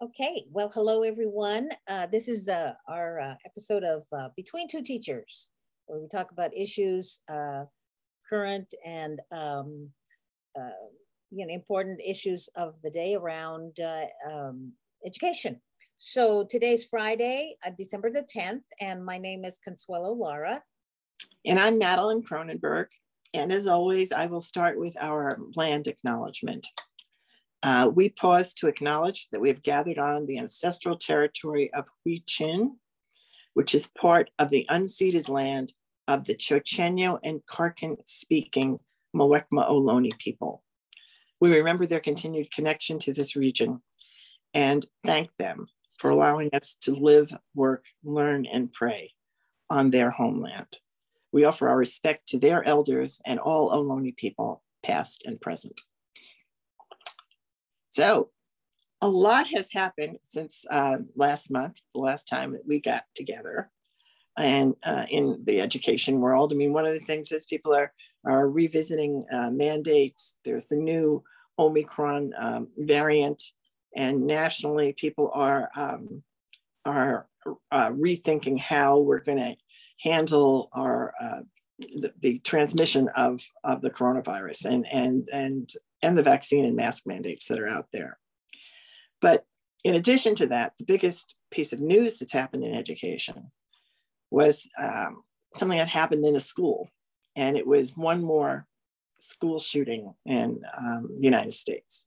Okay, well, hello everyone. This is our episode of Between Two Teachers, where we talk about issues, current and uh, important issues of the day around education. So today's Friday, December the 10th, and my name is Consuelo Lara. And I'm Madeline Cronenberg. And as always, I will start with our land acknowledgement. We pause to acknowledge that we have gathered on the ancestral territory of Hui Chin, which is part of the unceded land of the Chochenyo and Karkan-speaking Muwekma Ohlone people. We remember their continued connection to this region and thank them for allowing us to live, work, learn, and pray on their homeland. We offer our respect to their elders and all Ohlone people, past and present. So a lot has happened since last month, the last time that we got together and in the education world. I mean, one of the things is people are revisiting mandates. There's the new Omicron variant, and nationally people are rethinking how we're going to handle our the transmission of the coronavirus and the vaccine and mask mandates that are out there. But in addition to that, the biggest piece of news that's happened in education was something that happened in a school. And it was one more school shooting in the United States,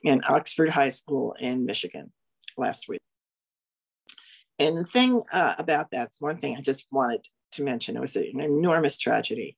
in Oxford High School in Michigan last week. And the thing about that's one thing I just wanted to mention. It was an enormous tragedy.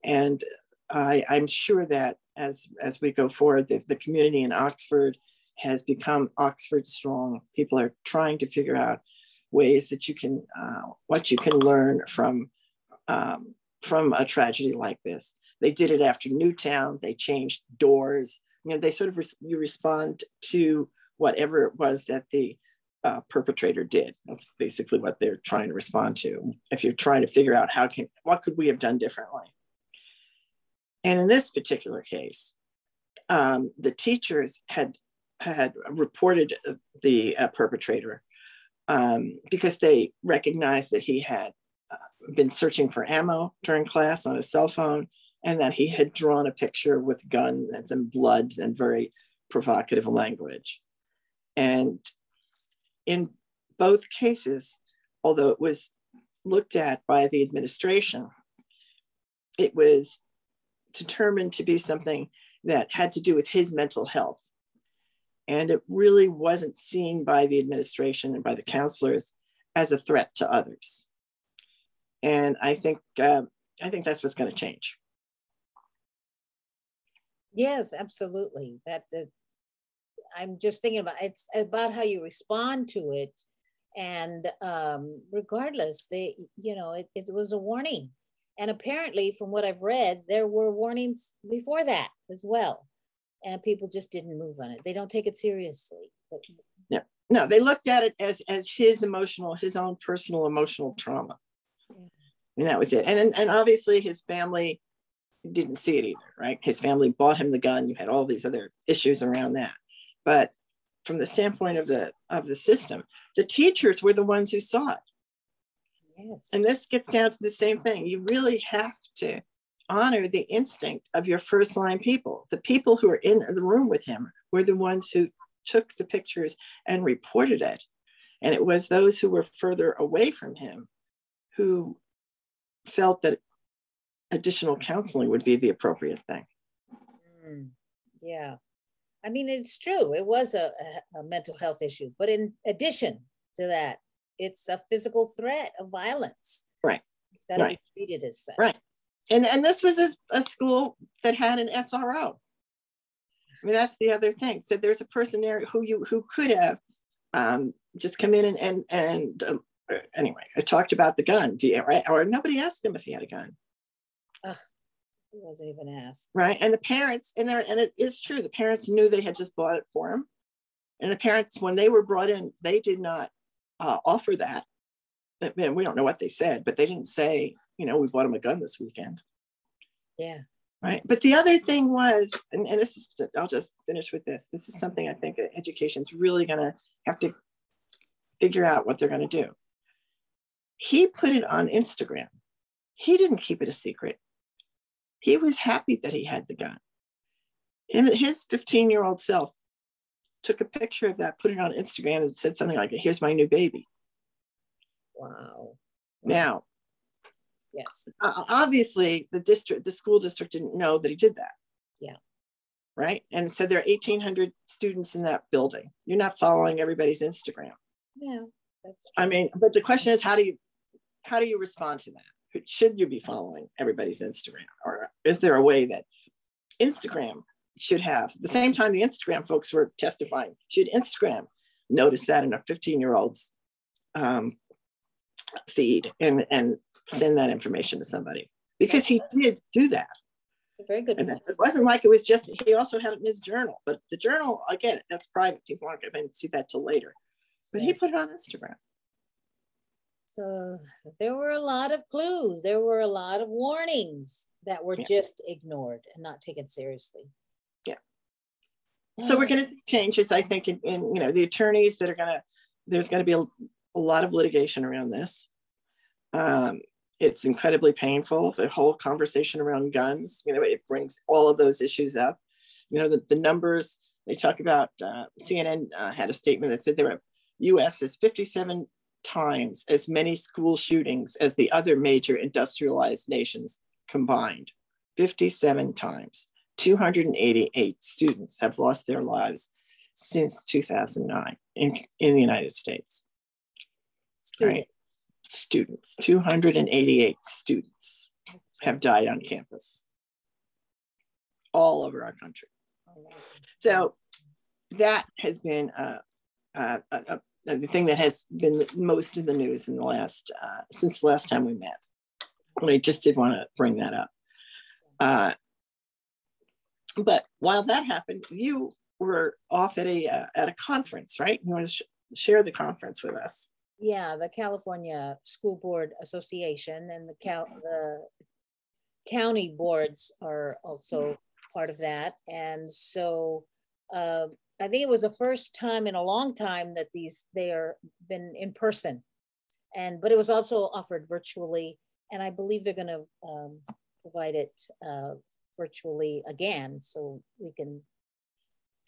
And I'm sure that as we go forward, the community in Oxford has become Oxford strong. People are trying to figure out ways that you can, what you can learn from a tragedy like this. They did it after Newtown. They changed doors. You know, they sort of you respond to whatever it was that the perpetrator did. That's basically what they're trying to respond to. If you're trying to figure out what could we have done differently? And in this particular case, the teachers had reported the perpetrator because they recognized that he had been searching for ammo during class on his cell phone, and that he had drawn a picture with guns and some blood and very provocative language. And in both cases, although it was looked at by the administration, it was determined to be something that had to do with his mental health. And it really wasn't seen by the administration and by the counselors as a threat to others. And I think that's what's going to change. Yes, absolutely. I'm just thinking about it's about how you respond to it, and regardless, it was a warning. And apparently, from what I've read, there were warnings before that as well. And people just didn't move on it. They don't take it seriously. No, they looked at it as his own personal emotional trauma. Yeah. And that was it. And obviously his family didn't see it either, right? His family bought him the gun. You had all these other issues around that. But from the standpoint of the system, the teachers were the ones who saw it. Yes. And this gets down to the same thing. You really have to honor the instinct of your first line people. The people who were in the room with him were the ones who took the pictures and reported it. And it was those who were further away from him who felt that additional counseling would be the appropriate thing. Yeah. I mean, it's true. It was a mental health issue. But in addition to that, it's a physical threat of violence. Right. It's got to be treated as such. Right. And this was a school that had an SRO. I mean, that's the other thing. So there's a person there who could have just come in and anyway, I talked about the gun. Right? Or nobody asked him if he had a gun. He wasn't even asked. Right. And the parents, and it is true, the parents knew they had just bought it for him. And the parents, when they were brought in, they did not offer that. And we don't know what they said, but they didn't say, we bought him a gun this weekend. Yeah. Right. But the other thing was, and this is, I'll just finish with this. This is something I think education's really going to have to figure out what they're going to do. He put it on Instagram. He didn't keep it a secret. He was happy that he had the gun. And his 15-year-old self took a picture of that, put it on Instagram, and said something like, "Here's my new baby." Wow. Now, yes, obviously the school district didn't know that he did that. Yeah. Right. And so there are 1,800 students in that building. You're not following everybody's Instagram. Yeah, that's true. I mean, but the question is, how do you respond to that? Should you be following everybody's Instagram, or is there a way that Instagram should have, the same time the Instagram folks were testifying, should Instagram notice that in a 15-year-old's feed and send that information to somebody? Because he did do that. It's a very good point. It wasn't like it was just, he also had it in his journal, but the journal, again, that's private. People aren't going to see that till later. But he put it on Instagram. So there were a lot of clues. There were a lot of warnings that were just ignored and not taken seriously. Yeah. So we're going to see changes, I think, in the attorneys that are going to, there's going to be a lot of litigation around this. It's incredibly painful. The whole conversation around guns, it brings all of those issues up. The numbers they talk about, CNN had a statement that said there were US has 57 times as many school shootings as the other major industrialized nations combined. 57 times. 288 students have lost their lives since 2009 in the United States. Right? Students, 288 students have died on campus all over our country. So that has been the thing that has been most in the news in the last, since the last time we met. And I just did want to bring that up. But while that happened, you were off at a conference, right? You want to share the conference with us? Yeah, the California School Board Association and the county boards are also part of that. And so I think it was the first time in a long time that they are been in person, but it was also offered virtually. And I believe they're going to provide it virtually again, so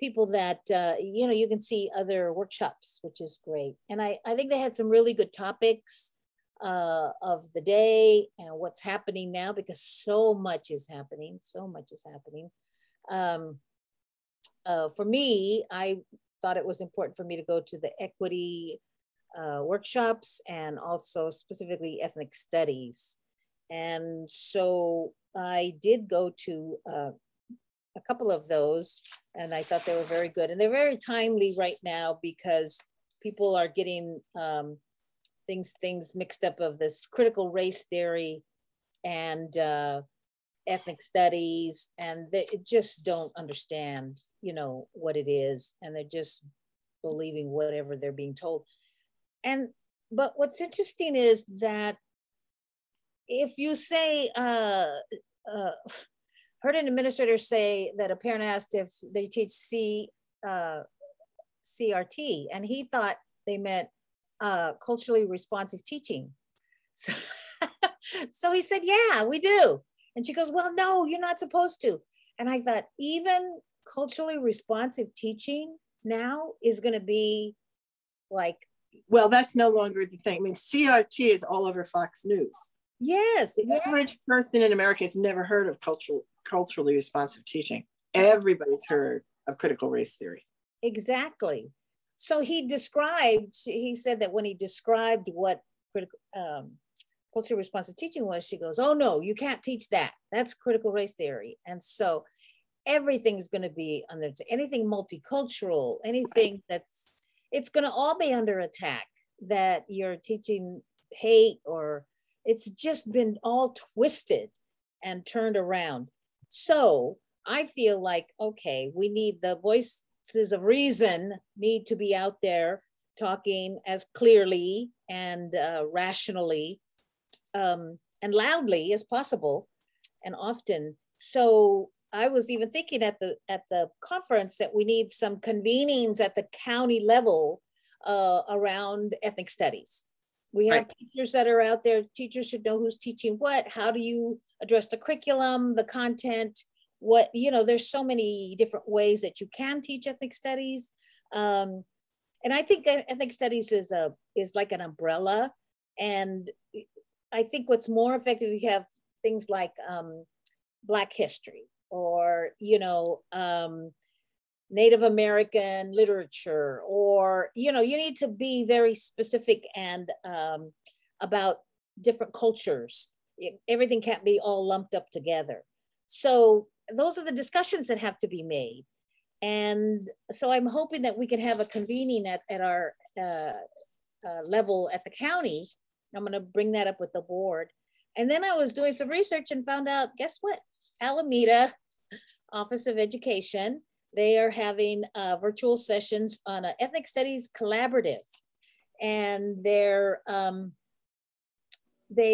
people that, you can see other workshops, which is great. And I think they had some really good topics of the day and what's happening now, because so much is happening. For me, I thought it was important for me to go to the equity workshops and also specifically ethnic studies. And so I did go to a couple of those, and I thought they were very good. And they're very timely right now because people are getting things mixed up of this critical race theory and ethnic studies, and they just don't understand, what it is, and they're just believing whatever they're being told. But what's interesting is that if you say, heard an administrator say that a parent asked if they teach CRT, and he thought they meant culturally responsive teaching. So he said, yeah, we do. And she goes, well, no, you're not supposed to. And I thought, even culturally responsive teaching now is going to be like, well, that's no longer the thing. I mean, CRT is all over Fox News. Yes. The average person in America has never heard of culturally responsive teaching. Everybody's heard of critical race theory. Exactly. So he said that when he described what culturally responsive teaching was, she goes, oh no, you can't teach that. That's critical race theory. And so everything's going to be under, anything multicultural, anything it's going to all be under attack, that you're teaching hate, or it's just been all twisted and turned around. So I feel like, okay, we need the voices of reason need to be out there talking as clearly and rationally and loudly as possible, and often, So I was even thinking at the conference that we need some convenings at the county level around ethnic studies. We have teachers that are out there. Teachers should know who's teaching what. How do you address the curriculum, the content? What, you know, there's so many different ways that you can teach ethnic studies. And I think ethnic studies is like an umbrella. And I think what's more effective, you have things like Black history, or, you know, Native American literature, or, you know, you need to be very specific and about different cultures. Everything can't be all lumped up together. So those are the discussions that have to be made. And so I'm hoping that we can have a convening at our level at the county. I'm going to bring that up with the board. And then I was doing some research and found out, guess what? Alameda Office of Education, they are having virtual sessions on an ethnic studies collaborative. And they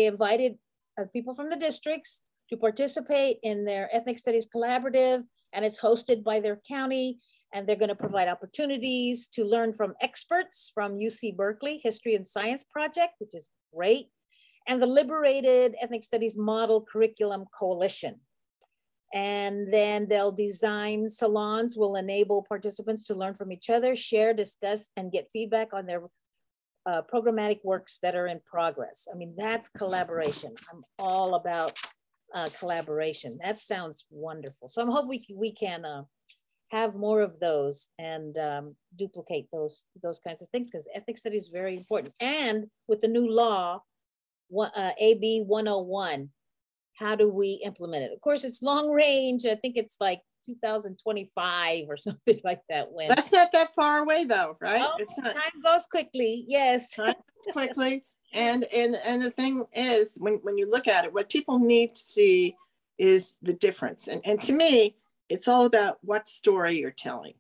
invited people from the districts to participate in their ethnic studies collaborative, and it's hosted by their county. And they're going to provide opportunities to learn from experts from UC Berkeley History and Science Project, which is great, and the Liberated Ethnic Studies Model Curriculum Coalition. And then they'll design salons, will enable participants to learn from each other, share, discuss, and get feedback on their programmatic works that are in progress. I mean, that's collaboration. I'm all about collaboration. That sounds wonderful. So I hope we can have more of those and duplicate those kinds of things, because ethnic studies is very important. And with the new law, AB 101, how do we implement it? Of course, it's long range. I think it's like 2025 or something like that. When that's not that far away, though, right? Oh, it's not. Time goes quickly. Yes. Time goes quickly. And the thing is, when you look at it, what people need to see is the difference. And to me, it's all about what story you're telling,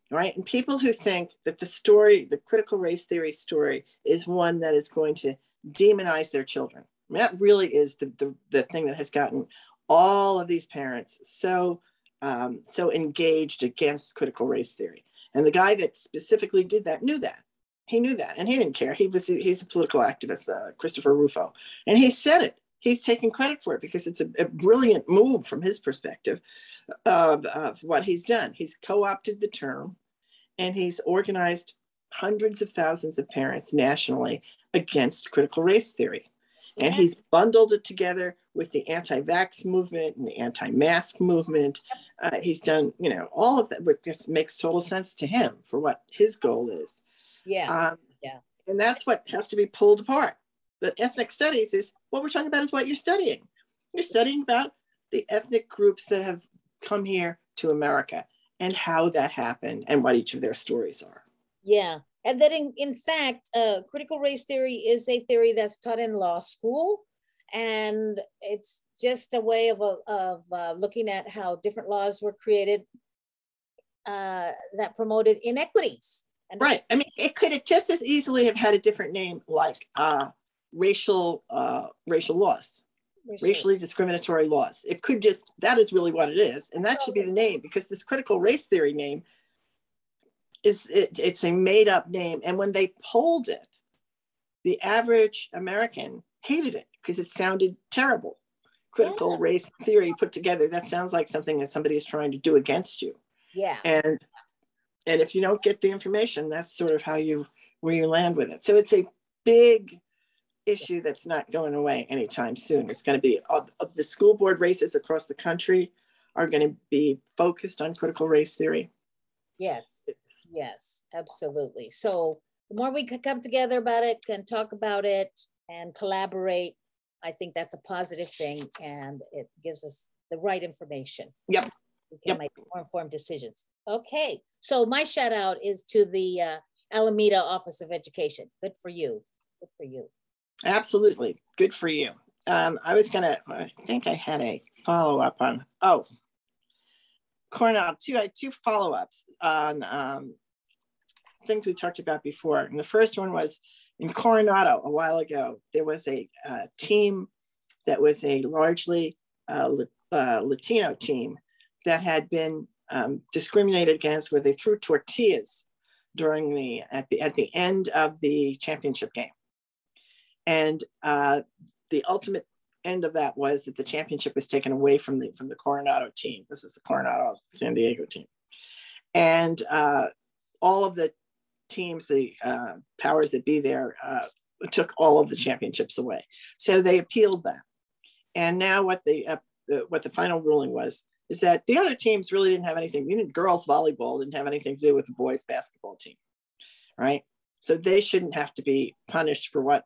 right? And people who think that the story, the critical race theory story, is one that is going to demonize their children. I mean, that really is the thing that has gotten all of these parents so engaged against critical race theory. And the guy that specifically did that knew that. He knew that, and he didn't care. He's a political activist, Christopher Rufo, and he said it. He's taking credit for it because it's a brilliant move from his perspective of what he's done. He's co-opted the term, and he's organized hundreds of thousands of parents nationally against critical race theory. And he bundled it together with the anti-vax movement and the anti-mask movement. He's done, you know, all of that, which just makes total sense to him for what his goal is. Yeah. And that's what has to be pulled apart. The ethnic studies is what we're talking about, is what you're studying. You're studying about the ethnic groups that have come here to America and how that happened and what each of their stories are. Yeah. And that in fact, critical race theory is a theory that's taught in law school. And it's just a way of looking at how different laws were created that promoted inequities. And right. I mean, it could have just as easily have had a different name, like racial laws, racially discriminatory laws. It could just, that is really what it is. And that should be the name, because this critical race theory name it's a made up name. And when they polled it, the average American hated it because it sounded terrible. Critical race theory put together, that sounds like something that somebody is trying to do against you. Yeah. And if you don't get the information, that's sort of where you land with it. So it's a big issue that's not going away anytime soon. It's going to be the school board races across the country are going to be focused on critical race theory. Yes, absolutely. So the more we can come together about it, can talk about it and collaborate, I think that's a positive thing, and it gives us the right information. Yep. We can make more informed decisions. Okay, so my shout out is to the Alameda Office of Education. Good for you. Good for you. Absolutely. Good for you. I think I had a follow-up on, Cornell, I had two follow-ups on things we talked about before. And the first one was in Coronado a while ago. There was a team that was a largely Latino team that had been discriminated against, where they threw tortillas during at the end of the championship game. And the ultimate end of that was that the championship was taken away from the Coronado team. This is the Coronado San Diego team. And all of the teams, the powers that be there, took all of the championships away. So they appealed that. And now what the final ruling was is that the other teams really didn't have anything. Girls volleyball didn't have anything to do with the boys basketball team, right? So they shouldn't have to be punished for what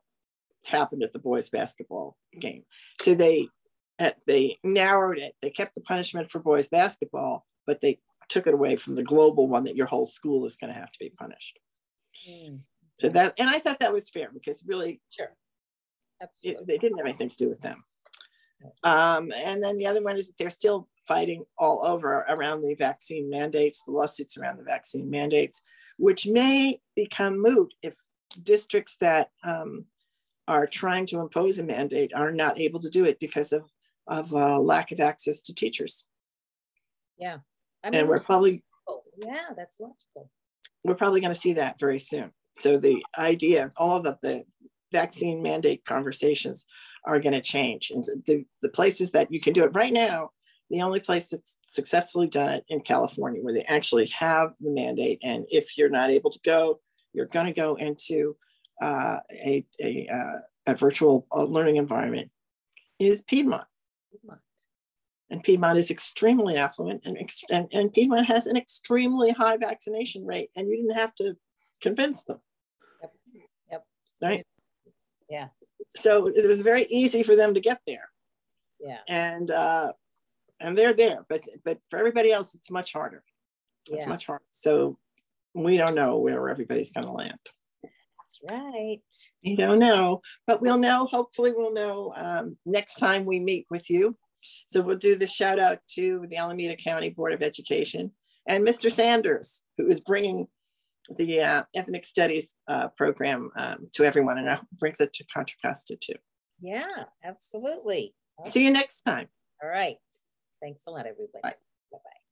happened at the boys basketball game. So they narrowed it. They kept the punishment for boys basketball, but they took it away from the global one that your whole school is going to have to be punished. So that, and I thought that was fair, because really, sure, they didn't have anything to do with them. And then the other one is that they're still fighting all over around the vaccine mandates, the lawsuits around the vaccine mandates, which may become moot if districts that are trying to impose a mandate are not able to do it because of lack of access to teachers. Yeah. And we're probably, yeah, that's logical. We're probably going to see that very soon. So the idea, all of the vaccine mandate conversations are going to change. And the places that you can do it right now, the only place that's successfully done it in California, where they actually have the mandate. And if you're not able to go, you're going to go into a virtual learning environment, is Piedmont. And Piedmont is extremely affluent, and Piedmont has an extremely high vaccination rate, and you didn't have to convince them. Yep. Right? Yeah. So it was very easy for them to get there. Yeah. And they're there, but for everybody else, it's much harder. It's much harder. So we don't know where everybody's going to land. That's right. We don't know, but we'll know. Hopefully we'll know next time we meet with you. So we'll do the shout out to the Alameda County Board of Education and Mr. Sanders, who is bringing the ethnic studies program to everyone, and brings it to Contra Costa too. Yeah, absolutely. See you next time. All right. Thanks a lot, everybody. Bye. Bye-bye.